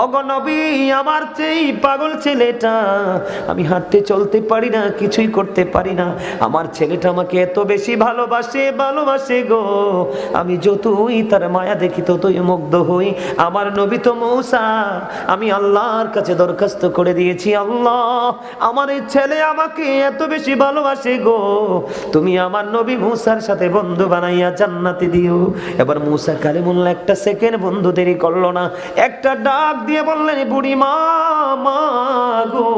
ওগো নবী, আমার যেই পাগল ছেলেটা, আমি হাঁটতে চলতে পারি না, কিছুই করতে পারি না, আমার ছেলেটা আমাকে এত বেশি ভালোবাসে গো, আমি যতই তার মায়া দেখি ততই মুগ্ধ হই। আমার নবী তো মূসা, আমি আল্লাহর কাছে দরখাস্ত করে দিয়েছি, আল্লাহ আমার এই ছেলে আমাকে এত বেশি ভালোবাসে গো, তুমি আমার নবী মূসার সাথে বন্ধু বানাইয়া জান্নাতে দিও। এবার মূসা কালিমুল্লাহ একটা সেকেন্ড বন্ধু দেরি করলো না, একটা ডাক দিয়ে বললেন, বুড়ি মা গো,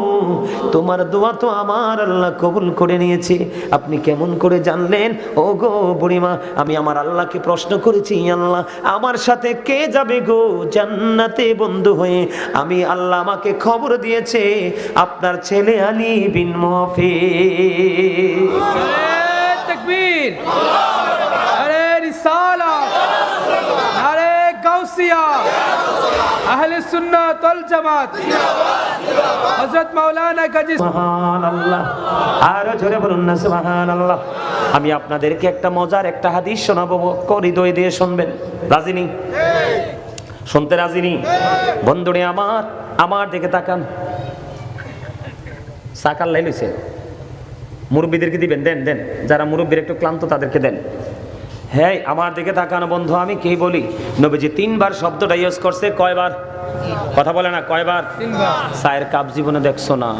তোমার দোয়া তো আমার আল্লাহ কবুল করে নিয়েছে। আপনি কেমন করে জানলেন? ও গো বুড়িমা, আমি আমার আল্লাহকে প্রশ্ন করেছি, আল্লাহ আমার সাথে কে যাবে গো জান্নাতে বন্ধু হয়ে? আমি আল্লাহ আমাকে খবর দিয়েছে আপনার ছেলে আলী বিন মুআফিক। তাকবীর, আরে রিসালাত, আরে গাউসিয়া, আহলে সুন্নাত ওয়াল জামাত, হযরত মাওলানা গাজী। সুবহানাল্লাহ, আরো জোরে বলুন না সুবহানাল্লাহ। আমি আপনাদেরকে একটা মজার একটা হাদিস শোনাবো, হৃদয় দিয়ে শুনবেন। রাজি নি? শুনতে রাজি নি? বন্ধুরে আমার দিকে তাকান। সাকাল লাইছে মুরব্বীদেরকে দিবেন, দেন যারা মুরব্বীর একটু ক্লান্ত তাদেরকে দেন। হ্যাঁ, আমার দিকে তাকানো বন্ধু, আমি কি বলি? নবীজি 3 বার শব্দটা ইউজ করছে, কয়বার? কথা বলে না, কয়বার? 3 বার। চায়ের কাপ জীবনে দেখছো না?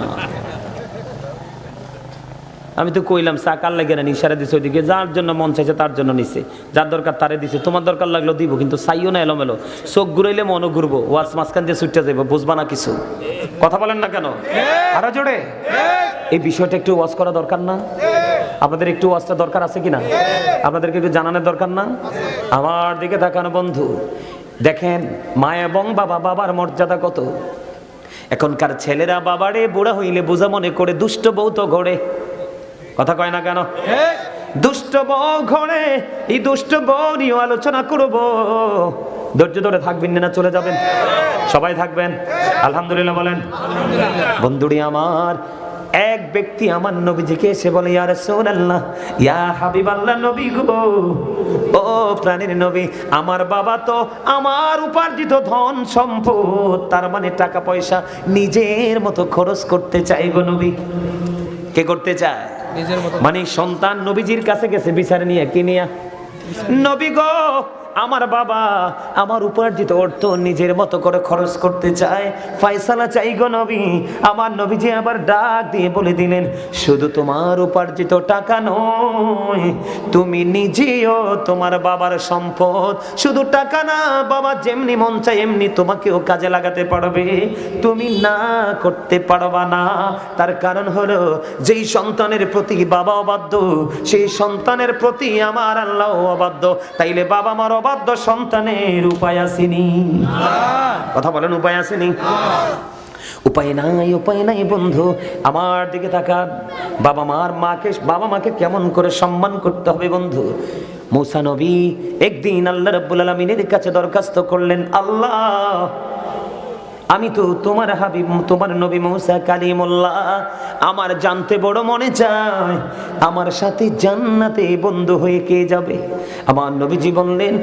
আমি তো কইলাম চা কার লাগে না, ইশারা দিছে ওইদিকে, যার জন্য মন চাইছে তার জন্য নিছে, যার দরকার তারে দিছে। তোমার দরকার লাগলো দিব, কিন্তু চাইও না এলোমেলো, চোখ ঘুরাইলে মনও ঘুরবো, ওয়াজ মাঝখান দিয়ে ছুটতে যাবো, বুঝবা না কিছু। কথা বলেন না কেন? আরো জোরে। এই বিষয়টা একটু ওয়াজ করা দরকার না? আপনাদের একটু ওয়াজটা দরকার আছে কিনা? আপনাদেরকে একটু জানানোর দরকার না? আমার দিকে তাকানো বন্ধু, দেখেন মা এবং বাবার মর্যাদা কত। এখনকার ছেলেরা বাবারে বুড়া হইলে বোঝা মনে করে দুষ্ট বউ তো ঘরে। কথা কয় না কেন? দুষ্ট বউ ঘরে, এই দুষ্ট বউ নিয়ে আলোচনা করবো। ধৈর্য ধরে থাকবেন না চলে যাবেন? সবাই থাকবেন? আলহামদুলিল্লাহ বলেন। বন্ধুরি আমার, এক ব্যক্তি আমার নবীজিকে এসে বলে, ইয়া রাসূলুল্লাহ, ইয়া হাবিবাল্লাহ, নবী গো, ও প্রাণের নবী, আমার বাবা তো আমার উপার্জিত ধন সম্পদ, তার মানে টাকা পয়সা নিজের মতো খরচ করতে চাই গো নবী। কে করতে চায়? নিজের মতো। মানে সন্তান নবীজির কাছে গেছে বিচার নিয়ে, কি নিয়ে? নবী গো, আমার বাবা আমার উপার্জিত অর্থ নিজের মতো করে খরচ করতে চায়, ফয়সালা চাই গো নবী। আমার নবীজি আবার ডাক দিয়ে বলে দিলেন, শুধু তোমার উপার্জিত টাকা নয়, তুমি নিজেও তোমার বাবার সম্পদ। শুধু টাকা না, বাবা যেমনি মন চায় এমনি তোমাকেও কাজে লাগাতে পারবে, তুমি না করতে পারবা না। তার কারণ হলো, যেই সন্তানের প্রতি বাবা অবাধ্য, সেই সন্তানের প্রতি আমার আল্লাহ অবাধ্য। তাইলে বাবা মার অবাধ্য সন্তানের উপায় আসেনি। কথা বলেন, উপায় আসেনি? উপায় নাই বন্ধু। আমার দিকে তাকান, বাবা মাকে কেমন করে সম্মান করতে হবে বন্ধু। মূসা নবী একদিন আল্লাহ রাব্বুল আলামিনের কাছে দরখাস্ত করলেন, আল্লাহ আমি তো তোমার হাবিব, তোমার নবী মূসা কালিমুল্লাহ, আমার জানতে বড় মনে চায়, আমার সাথে জান্নাতে বন্ধু হয়ে কে যাবে? আমার নবীজি বললেন,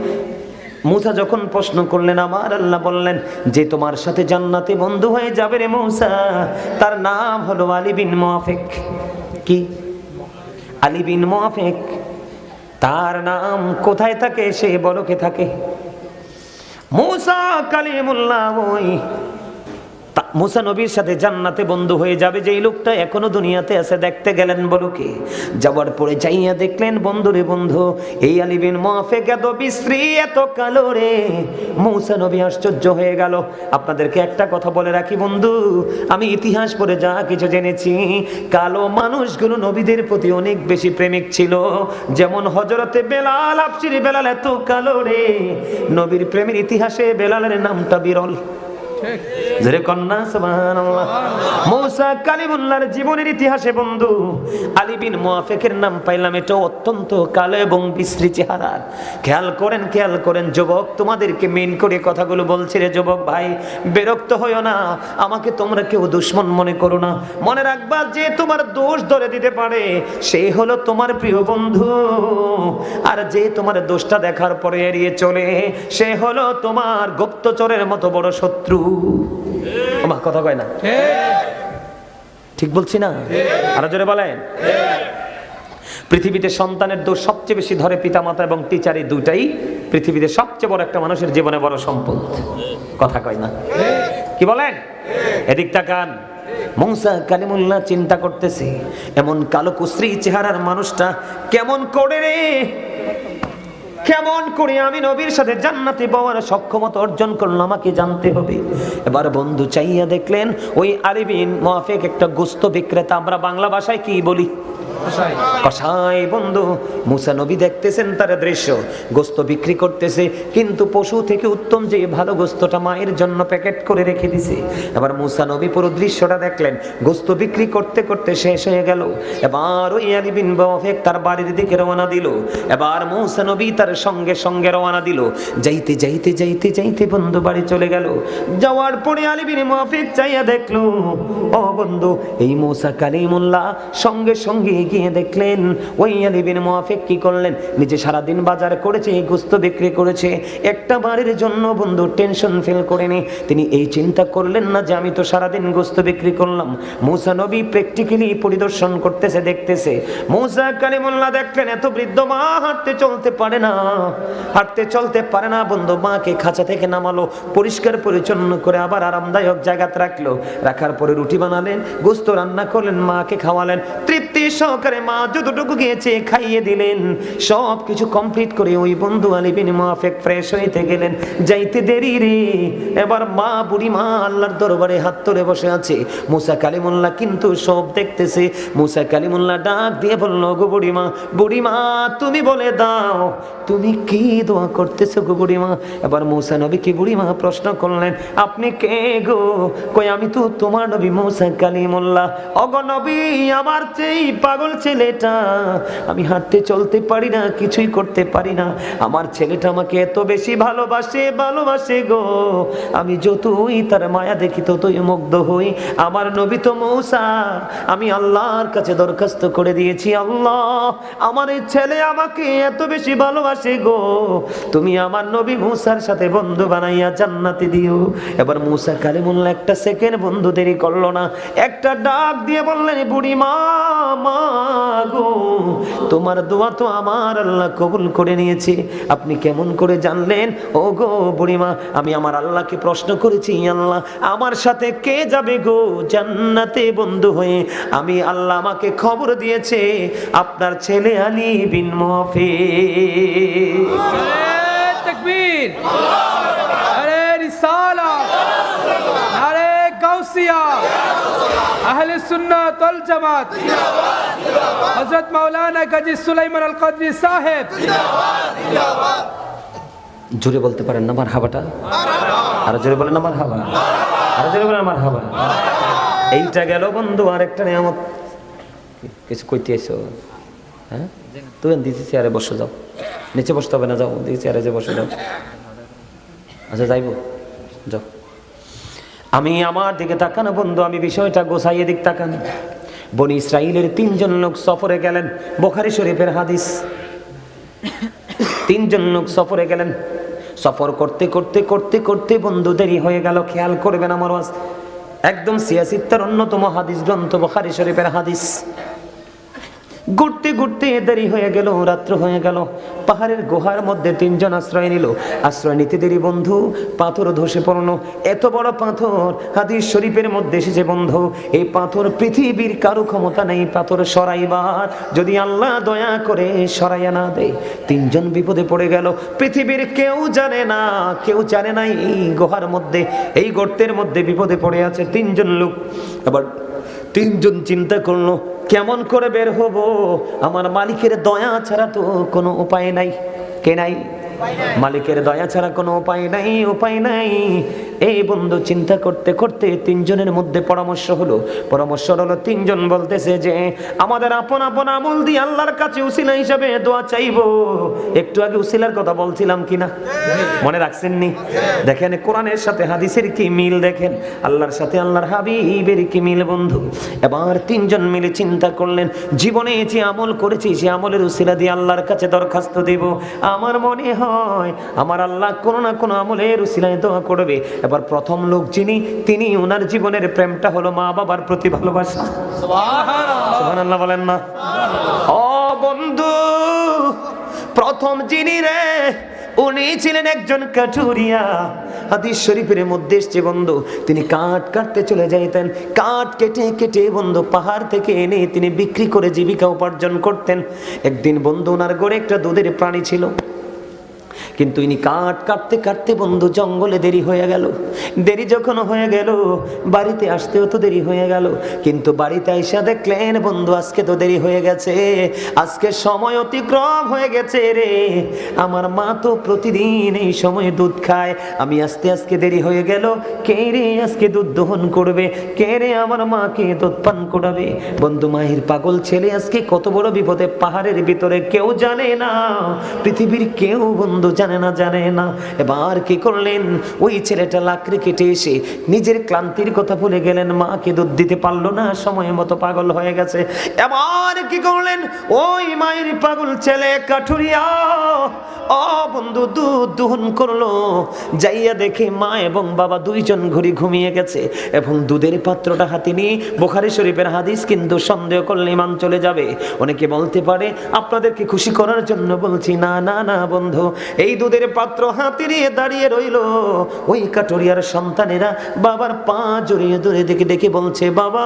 মূসা যখন প্রশ্ন করলেন, আমার আল্লাহ বললেন যে তোমার সাথে জান্নাতে বন্ধু হয়ে যাবে রে মূসা, তার নাম হলো আলী বিন মুআফিক। কি? আলী বিন মুআফিক। তার নাম কোথায় থাকে? সে বলকে থাকে। মূসা কালিমুল্লাহ ওই মূসা নবীর সাথে জান্নাতে বন্ধু হয়ে যাবে যেই লোকটা এখনো দুনিয়াতে আছে, দেখতে গেলেন বলকে। যাওয়ার পরে যাইয়া দেখলেন, বন্ধু রে বন্ধু, এই আলী বিন মুআফিক এত বিশ্রী, এত কালো রে। মূসা নবী আশ্চর্য হয়ে গেল। আপনাদেরকে একটা কথা বলে রাখি বন্ধু, আমি ইতিহাস পড়ে যা কিছু জেনেছি, কালো মানুষগুলো নবীদের প্রতি অনেক বেশি প্রেমিক ছিল। যেমন হযরতে বেলাল, আফসির বেলাল এত কালো রে, নবীর প্রেমের ইতিহাসে বেলালের নামটা বিরল। জোরে কন্যা সুবহানাল্লাহ। মূসা কালিমুল্লাহর জীবনের ইতিহাসে বন্ধু আলী বিন মুআফিকের নাম পাইলাম, এটা অত্যন্ত কালো এবং বিশ্রী চেহারা। খেয়াল করেন যুবক, তোমাদেরকে মেন করে কথাগুলো বলছি রে যুবক ভাই, বিরক্ত হইও না, আমাকে তোমরা কেউ দুশমন মনে করো না। মনে রাখবা, যে তোমার দোষ ধরে দিতে পারে সে হলো তোমার প্রিয় বন্ধু, আর যে তোমার দোষটা দেখার পরে এড়িয়ে চলে সে হলো তোমার গুপ্তচরের মতো বড় শত্রু। আমার কথা কয় না, ঠিক বলছি না? আরো জোরে বলেন। পৃথিবীতে সন্তানের দোষ সবচেয়ে বেশি ধরে পিতামাতা এবং টিচার, এই দুটাই পৃথিবীতে সবচেয়ে বড় একটা মানুষের জীবনে বড় সম্পদ। কথা কয় না, কি বলেন? এদিক তাকান। মূসা কালিমুল্লাহ চিন্তা করতেছে, এমন কালো কুশ্রী চেহারার মানুষটা কেমন করে রে, কেমন করে আমি নবীর সাথে জান্নাতে পাওয়ার সক্ষমতা অর্জন করলাম, আমাকে জানতে হবে। এবার বন্ধু চাইয়া দেখলেন ওই আলী বিন মুআফিক একটা গোস্ত বিক্রেতা, আমরা বাংলা ভাষায় কি বলি? কসাই। বন্ধু মুসা নবী দেখতেছেন তার দৃশ্য, গোস্ত বিক্রি করতেছে, কিন্তু পশু থেকে উত্তম যে ভালো গোস্তটা মায়ের জন্য প্যাকেট করে রেখে দিছে। এবার মুসা নবী পুরো দৃশ্যটা দেখলেন, গোস্ত বিক্রি করতে করতে শেষ হয়ে গেল। এবার ওই আলী বিন মুআফিক তার বাড়ির দিকে রওনা দিল। এবার মুসা নবী তার সঙ্গে সঙ্গে রওনা দিল। যাইতে যাইতে যাইতে যাইতে বন্ধু বাড়ি চলে গেল। যাওয়ার পরে আলী বিন মুআফিক চাইয়া দেখলো, ও বন্ধু, এই মুসা কালিমুল্লাহ সঙ্গে সঙ্গে গিয়ে দেখলেন ওই আলী বিন মুআফিক কি করলেন, নিজে সারাদিন বাজার করেছে, গোস্ত বিক্রি করেছে, একটা বাড়ির জন্য বন্ধু টেনশন ফিল করেনি। তিনি এই চিন্তা করলেন না যে আমি তো সারাদিন গোস্ত বিক্রি করলাম। মুসা নবী প্র্যাকটিক্যালি পরিদর্শন করতেছে, দেখতেছে। মুসা কালিমুল্লাহ দেখলেন এত বৃদ্ধ মা হাঁটতে চলতে পারে না, হাঁটতে চলতে পারে না। বন্ধু মাকে খাঁচা থেকে নামালো, পরিষ্কার পরিচ্ছন্ন করে আবার আরামদায়ক জায়গাতে রাখলো। রাখার পরে রুটি বানালেন, গোস্ত রান্না করলেন, মাকে খাওয়ালেন। তৃপ্তি সহকারে মা যতটুকু গিয়েছে খাইয়ে দিলেন। সব কিছু কমপ্লিট করে ওই বন্ধু আলী বিন মুআফিক ফ্রেশ হইতে গেলেন। যাইতে দেরি রে, এবার মা, বুড়ি মা আল্লাহর দরবারে হাত তুলে বসে আছে। মুসা কালিমুল্লাহ কিন্তু সব দেখতেছে। মুসা কালিমুল্লাহ ডাক দিয়ে বলল, গো বুড়িমা, বুড়িমা তুমি বলে দাও তুমি কি দোয়া করতেছো গো বুড়িমা? এবার মুসা নবী কি বুড়িমা প্রশ্ন করলেন, আপনি কে গো? কই আমি তো তোমার নবী মুসা কালিমুল্লাহ। ওগো নবী, আমার যেই পাগল ছেলেটা, আমি হাঁটতে চলতে পারি না, কিছুই করতে পারি না, আমার ছেলেটা আমাকে এত বেশি ভালোবাসে, ভালোবাসে গো, আমি যতই তার মায়া দেখি ততই মুগ্ধ হই। আমার নবী তো মুসা, আমি আল্লাহর কাছে দরখাস্ত করে দিয়েছি, আল্লাহ আমার এই ছেলে আমাকে এত বেশি ভালোবাসে গো, তুমি আমার নবী মুসার সাথে বন্ধু বানাইয়া জান্নাতে দিও। এবার মুসা কালিমুল্লাহ একটা সেকেন্ড বন্ধু দেরি করলো না, একটা ডাক দিয়ে বললেন, বুড়ি মা, মা গো, তোমার দোয়া তো আমার আল্লাহ কবুল করে নিয়েছে। আপনি কেমন করে জানলেন? ও গো বুড়িমা, আমি আমার আল্লাহকে প্রশ্ন করেছি, আল্লাহ আমার সাথে কে যাবে গো জান্নাতে বন্ধু হয়ে? আমি আল্লাহ আমাকে খবর দিয়েছে আপনার ছেলে আলী বিন মুআফিক। তাকবীর, আরে রিসালাত, আরে গাউসিয়া, আহলে সুন্নাত ওয়াল জামাত, হযরত মাওলানা কাজী সুলাইমান আল কদরি সাহেব। জোরে বলতে পারেন না মারহাবাটা? আরো জোরে বলেন না মারহাবা, আরো জোরে বলেন মারহাবা। এইটা গেল বন্ধু, আরেকটা নিয়ামত। কিছু কইতে আইছো? হ্যাঁ, তুই দিছি চেয়ারে বসে যাও, নিচে বসতে হবে না, যাও দিছি চেয়ারে যে বসে যাও। আচ্ছা যাইবো, যাও। আমি আমার দিকে তাকানো বন্ধু, আমি বিষয়টা গোছাইয়ে দিক তাকান। বনি ইসরাইলের 3 জন লোক সফরে গেলেন, বুখারী শরীফের হাদিস। 3 জন লোক সফরে গেলেন, সফর করতে করতে করতে করতে বন্ধু দেরি হয়ে গেল। খেয়াল করবেন আমার ওয়াজ, একদম সিয়াসিত্তার অন্যতম হাদিস গ্রন্থ বুখারী শরীফের হাদিস। ঘুরতে ঘুরতে দেরি হয়ে গেল, রাত্র হয়ে গেল। পাহাড়ের গুহার মধ্যে 3 জন আশ্রয় নিল। আশ্রয় নিতে দেরি বন্ধু, পাথর ধসে পড়লো। এত বড় পাথর হাদিস শরীফের মধ্যে এসেছে বন্ধু, এই পাথর পৃথিবীর কারো ক্ষমতা নেই পাথর সরাইবার, যদি আল্লাহ দয়া করে সরাইয়া না দেয়। 3 জন বিপদে পড়ে গেল। পৃথিবীর কেউ জানে না, কেউ জানে না এই গুহার মধ্যে, এই গর্তের মধ্যে বিপদে পড়ে আছে 3 জন লোক। আবার 3 জন চিন্তা করলো, কেমন করে বের হব? আমার মালিকের দয়া ছাড়া তো কোনো উপায় নাই। কে নাই? মালিকের দয়া ছাড়া কোনো উপায় নাই, উপায় নাই। এই বন্ধু চিন্তা করতে করতে 3 জনের মধ্যে পরামর্শ হলো। 3 জন বলতেছে যে আমাদের আপন আপন আমল দিয়ে আল্লাহর কাছে উসিলা হিসাবে দোয়া চাইবো। একটু আগে উসিলার কথা বলছিলাম কিনা, মনে রাখছেননি? দেখেন কোরআনের সাথে হাদিসের কি মিল, দেখেন আল্লাহর সাথে আল্লাহর হাবিবের কি মিল বন্ধু। এবার 3 জন মিলে চিন্তা করলেন, জীবনে যে আমল করেছি সে আমলের উসিলা দিয়ে আল্লাহর কাছে দরখাস্ত দেব। আমার মনে হয় আমার আল্লাহ কোনো না কোনো আমলের উসিলায় দোয়া করবে। এবার প্রথম লোক যিনি, তিনি ওনার জীবনের প্রেমটা হলো মা বাবার প্রতি ভালোবাসা। সুবহানাল্লাহ বলেন না? ও বন্ধু, প্রথম যিনি রে, উনি ছিলেন একজন কাঠুরিয়া। হাদিস শরীফের মধ্যে এসেছে বন্ধু, তিনি কাঠ কাটতে চলে যাইতেন। কাঠ কেটে কেটে বন্ধু পাহাড় থেকে এনে তিনি বিক্রি করে জীবিকা উপার্জন করতেন। একদিন বন্ধু ওনার ঘরে একটা দুধের প্রাণী ছিল, কিন্তু ইনি কাঠ কাটতে কাটতে বন্ধু জঙ্গলে দেরি হয়ে গেল। দেরি যখন হয়ে গেল, বাড়িতে আসতেও তো দেরি হয়ে গেল। কিন্তু বাড়িতে আইসা দেখলেন বন্ধু আজকে তো দেরি হয়ে গেছে, আজকে সময় অতিক্রম হয়ে গেছে রে। আমার মা তো প্রতিদিন এই সময়ে দুধ খায়, আমি আজকে দেরি হয়ে গেল। কে রে আজকে দুধ দহন করবে? কে রে আমার মাকে দুধ পান করাবে? বন্ধু মাহির পাগল ছেলে আজকে কত বড় বিপদে, পাহাড়ের ভিতরে কেউ জানে না, পৃথিবীর কেউ বন্ধু জানে না। এবার কি করলেন, ওই ছেলেটা লাকড়ি কেটে এসে নিজের ক্লান্তির কথা ভুলে গেলেন, মাকে দুধ দিতে পারলো না, সময় মতো পাগল হয়ে গেছে। এবার কি করলেন, ওই মায়ের পাগল ছেলে কাঠুরিয়া ও বন্ধু দুধ দহন করলো। যাইয়া দেখে মা এবং বাবা দুইজন ঘুমিয়ে গেছে এবং দুধের পাত্রটা হাতে নিয়ে, বুখারী শরীফের হাদিস, কিন্তু সন্দেহ করলে ইমান চলে যাবে। অনেকে বলতে পারে আপনাদেরকে খুশি করার জন্য বলছি, না না না বন্ধু, এই দুধের পাত্র হাতে নিয়ে দাঁড়িয়ে রইল। ওই কাঠুরিয়ার সন্তানেরা বাবার পা জড়িয়ে ধরে দেখে দেখে বলছে, বাবা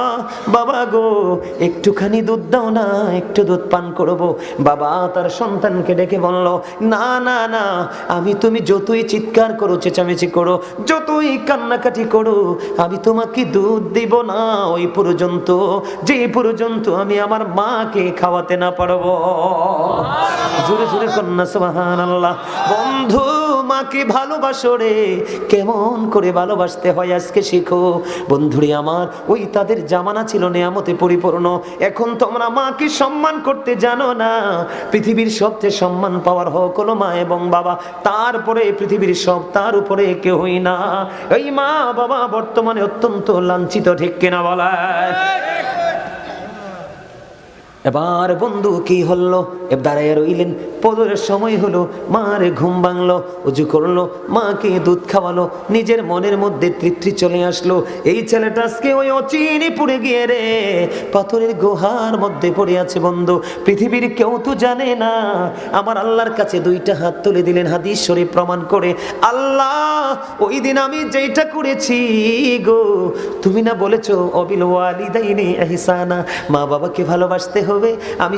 বাবা গো, একটুখানি দুধ দাও না, একটু দুধ পান করবো। বাবা তার সন্তানকে ডেকে বলল, না না না, আমি তুমি যতই চিৎকার করো, চেঁচামেচি করো, যতই কান্নাকাটি করো, আমি তোমাকে দুধ দিব না ওই পর্যন্ত, যে পর্যন্ত আমি আমার মাকে খাওয়াতে না পারবো। জোরে জোরে কন্যা সুবহানাল্লাহ। বন্ধু মাকে ভালোবাসো রে, কেমন করে ভালোবাসতে হয় আজকে শিখো। বন্ধুরে আমার, ওই তাদের জামানা ছিল নিয়ামতে পরিপূর্ণ, এখন তোমরা মাকে সম্মান করতে জানো না। পৃথিবীর সবচেয়ে সম্মান পাওয়ার হক হলো মা এবং বাবা, তারপরে পৃথিবীর সব, তার উপরে কেউই না। এই মা বাবা বর্তমানে অত্যন্ত লাঞ্ছিত, ঠিক কিনা বলা? এবার বন্ধু কি হলো, দাঁড়াইয়া রইলেন। পদরের সময় হলো, মারে ঘুম ভাঙলো, উজু করলো, মাকে দুধ খাওয়ালো, নিজের মনের মধ্যে তৃপ্তি চলে আসলো। এই ছেলেটা আজকে ওই অচিনে পড়ে গিয়ে রে পাথরের গুহার মধ্যে পড়ে আছে বন্ধু, পৃথিবীর কেউ তো জানে না। আমার আল্লাহর কাছে দুইটা হাত তুলে দিলেন, হাদিস শরীফ প্রমাণ করে, আল্লাহ ওই দিন আমি যেটা করেছি গো, তুমি না বলেছো অবিল ওয়ালিদাইনি ইহসানা, মা বাবাকে ভালোবাসতে হবে। আমি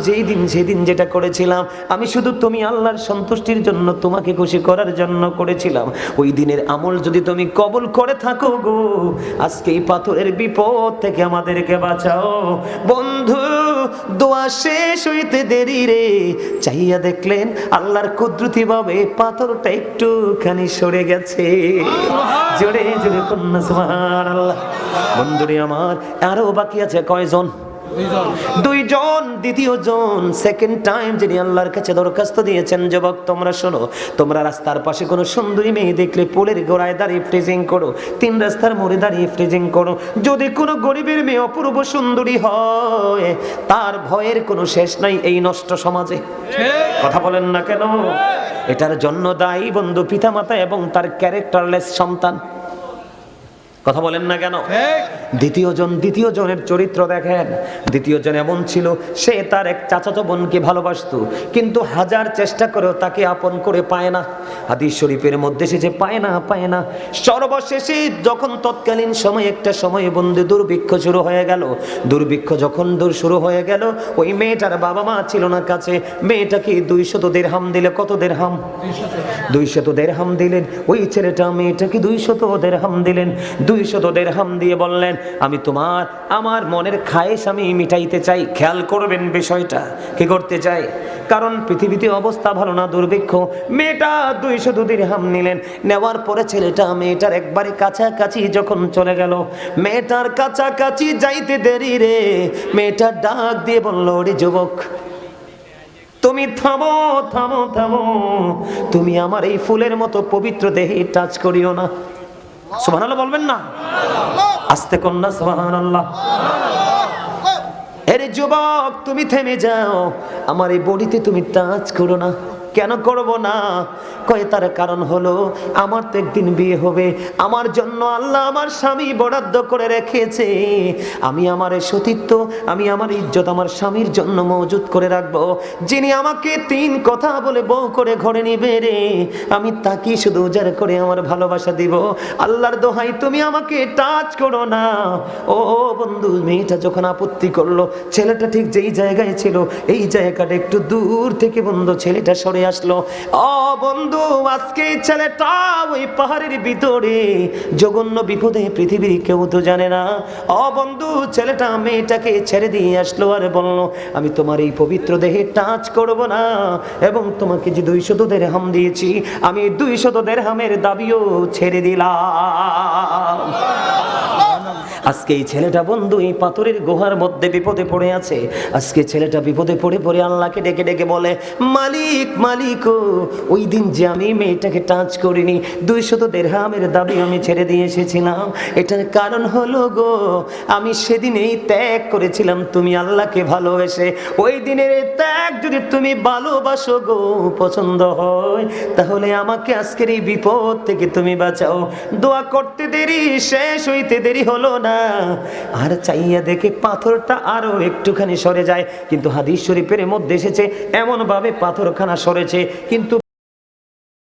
যেদিন যেটা করেছিলাম, আমি শুধু তুমি আল্লাহর সন্তুষ্টির জন্য, তোমাকে খুশি করার জন্য করেছিলাম। ওই দিনের আমল যদি তুমি কবুল করে থাকো গো, আজকে এই পাথরের বিপদ থেকে আমাদেরকে বাঁচাও। বন্ধু দোয়া শেষ হইতে দেরি রে, চাইয়া দেখলেন আল্লাহর কুদরতি ভাবে পাথরটা একটুখানি সরে গেছে। জোরে জোরে কন্যা সুবহানাল্লাহ। বন্ধুরে আমার, আরো বাকি আছে কয়জন? দুইজন। দ্বিতীয় জন, সেকেন্ড টাইম যিনি আল্লাহর কাছে দরখাস্ত দিয়েছেন, যুবক তোমরা শোনো, তোমরা রাস্তার পাশে কোনো সুন্দরী মেয়ে দেখলে পোলের গোড়ায় দাঁড়িয়ে ফ্রিজিং করো, তিন রাস্তার মোড়ে দাঁড়িয়ে ফ্রিজিং করো। যদি কোনো গরিবের মেয়ে অপূর্ব সুন্দরী হয়, তার ভয়ের কোনো শেষ নাই এই নষ্ট সমাজে। কথা বলেন না কেন? এটার জন্য দায়ী বন্ধু পিতামাতা এবং তার ক্যারেক্টারলেস সন্তান। কথা বলেন না কেন? দ্বিতীয় জনের চরিত্র দেখেন। দ্বিতীয় জন এমন ছিল, সে তার এক চাচাতো বোনকে ভালোবাসতো, কিন্তু হাজার চেষ্টা করেও তাকে আপন করে পায় না। হাদিস শরীফের মধ্যে সে যে পায় না। সর্বশেষে যখন তৎকালীন সময় একটা সময় বন্ধু দুর্ভিক্ষ শুরু হয়ে গেল। দুর্ভিক্ষ যখন শুরু হয়ে গেল, ওই মেয়েটার বাবা মা ছিল না কাছে। মেয়েটাকে 200 দিরহাম দিলে, কত দিরহাম? 200 দিরহাম দিলেন। ওই ছেলেটা মেয়েটাকে 200 দিরহাম দিলেন। 200 দিরহাম দিয়ে বললেন, আমি আমার মনের খায়েশ আমি মিটাইতে চাই। খেয়াল করবেন বিষয়টা, কি করতে চাই? কারণ পৃথিবীতে অবস্থা ভালো না, দুর্ভিক্ষ। মেয়েটা 200 দিরহাম নিলেন। নেওয়ার পরে ছেলেটা মেয়েটার একবারে কাছাকাছি যখন চলে গেল, মেয়েটার কাছাকাছি যাইতে দেরি রে, মেয়েটা ডাক দিয়ে বলল, ওরে যুবক, তুমি থামো, তুমি আমার এই ফুলের মতো পবিত্র দেহে টাচ করিও না। সুবহানাল্লাহ বলবেন না? আস্তে কন্যা সুবহানাল্লাহ। আরে যুবক, তুমি থেমে যাও, আমার এই বডিতে তুমি টাচ করো না। কেন করব না? কয় তার কারণ হলো আমার তো একদিন বিয়ে হবে, আমার জন্য আল্লাহ আমার স্বামী বরাদ্দ করে রেখেছে। আমি আমার এই সতীত্ব, আমি আমার ইজ্জত আমার স্বামীর জন্য মজুদ করে রাখবো। যিনি আমাকে 3 কথা বলে বউ করে ঘরে নিবে রে, আমি তাকে শুধু উজাড় করে আমার ভালোবাসা দিব। আল্লাহর দোহাই তুমি আমাকে টাচ করো না। ও বন্ধু, মেয়েটা যখন আপত্তি করলো, ছেলেটা ঠিক যেই জায়গায় ছিল এই জায়গাটা একটু দূর থেকে বন্ধু ছেলেটা সরে আসলো। ও বন্ধু, আজকে এই ছেলেটা ওই পাহাড়ের ভিতরে জঘন্য বিপদে, পৃথিবীর কেউ তো জানে না। ও বন্ধু, ছেলেটা মেয়েটাকে ছেড়ে দিয়ে আসলো আর বলল, আমি তোমার এই পবিত্র দেহে টাচ করব না, এবং তোমাকে যে 200 দিরহাম দিয়েছি আমি 200 দিরহামের দাবিও ছেড়ে দিলাম। আজকে এই ছেলেটা বন্ধু এই পাথরের গুহার মধ্যে বিপদে পড়ে আছে। আজকে ছেলেটা বিপদে পড়ে পড়ে আল্লাহকে ডেকে ডেকে বলে, মালিক মালিক, ওই দিন যে আমি মেয়েটাকে টাচ করিনি, 200 দিরহামের দাবি আমি ছেড়ে দিয়ে এসেছিলাম, এটার কারণ হলো গো আমি সেদিনেই ত্যাগ করেছিলাম তুমি আল্লাহকে ভালোবেসে। ওই দিনের এই ত্যাগ যদি তুমি ভালোবাসো গো, পছন্দ হয়, তাহলে আমাকে আজকের এই বিপদ থেকে তুমি বাঁচাও। দোয়া করতে দেরি, শেষ হইতে দেরি হলো না। আর চাইয়া দেখে পাথরটা আরো একটুখানি সরে যায়, কিন্তু হাদিস শরীফের মধ্যে এসেছে এমন ভাবে পাথরখানা সরেছে কিন্তু